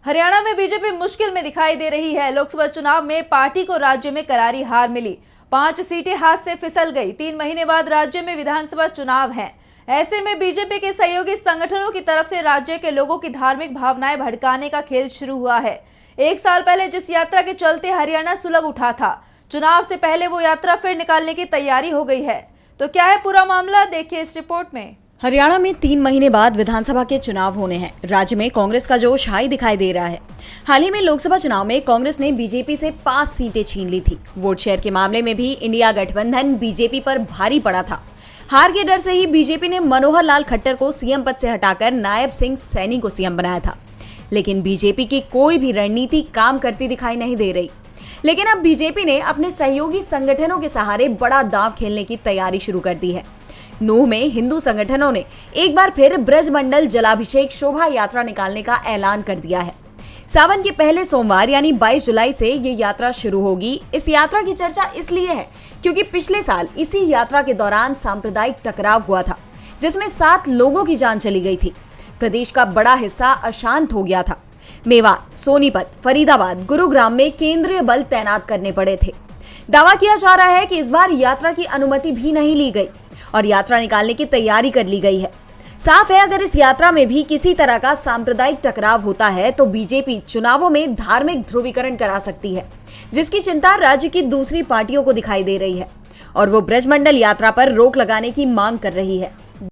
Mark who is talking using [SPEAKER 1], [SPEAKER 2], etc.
[SPEAKER 1] हरियाणा में बीजेपी मुश्किल में दिखाई दे रही है। लोकसभा चुनाव में पार्टी को राज्य में करारी हार मिली। 5 सीटें हाथ से फिसल गई। 3 महीने बाद राज्य में विधानसभा चुनाव हैं। ऐसे में बीजेपी के सहयोगी संगठनों की तरफ से राज्य के लोगों की धार्मिक भावनाएं भड़काने का खेल शुरू हुआ है। 1 साल पहले जिस यात्रा के चलते हरियाणा सुलग उठा था, चुनाव से पहले वो यात्रा फिर निकालने की तैयारी हो गई है। तो क्या है पूरा मामला, देखिए इस रिपोर्ट में।
[SPEAKER 2] हरियाणा में 3 महीने बाद विधानसभा के चुनाव होने हैं। राज्य में कांग्रेस का जोश हाई दिखाई दे रहा है। हाल ही में लोकसभा चुनाव में कांग्रेस ने बीजेपी से 5 सीटें छीन ली थी। वोट शेयर के मामले में भी इंडिया गठबंधन बीजेपी पर भारी पड़ा था। हार के डर से ही बीजेपी ने मनोहर लाल खट्टर को सीएम पद से हटाकर नायब सिंह सैनी को सीएम बनाया था। लेकिन बीजेपी की कोई भी रणनीति काम करती दिखाई नहीं दे रही। लेकिन अब बीजेपी ने अपने सहयोगी संगठनों के सहारे बड़ा दांव खेलने की तैयारी शुरू कर दी है। नूंह में हिंदू संगठनों ने एक बार फिर ब्रजमंडल जलाभिषेक शोभा यात्रा निकालने का ऐलान कर दिया है। सावन के पहले सोमवार यानी 22 जुलाई से ये यात्रा शुरू होगी। इस यात्रा की चर्चा इसलिए है क्योंकि पिछले साल इसी यात्रा के दौरान सांप्रदायिक टकराव हुआ था, जिसमें 7 लोगों की जान चली गई थी। प्रदेश का बड़ा हिस्सा अशांत हो गया था। मेवात, सोनीपत, फरीदाबाद, गुरुग्राम में केंद्रीय बल तैनात करने पड़े थे। दावा किया जा रहा है कि इस बार यात्रा की अनुमति भी नहीं ली गई और यात्रा निकालने की तैयारी कर ली गई है। साफ है, अगर इस यात्रा में भी किसी तरह का सांप्रदायिक टकराव होता है तो बीजेपी चुनावों में धार्मिक ध्रुवीकरण करा सकती है, जिसकी चिंता राज्य की दूसरी पार्टियों को दिखाई दे रही है और वो ब्रजमंडल यात्रा पर रोक लगाने की मांग कर रही है।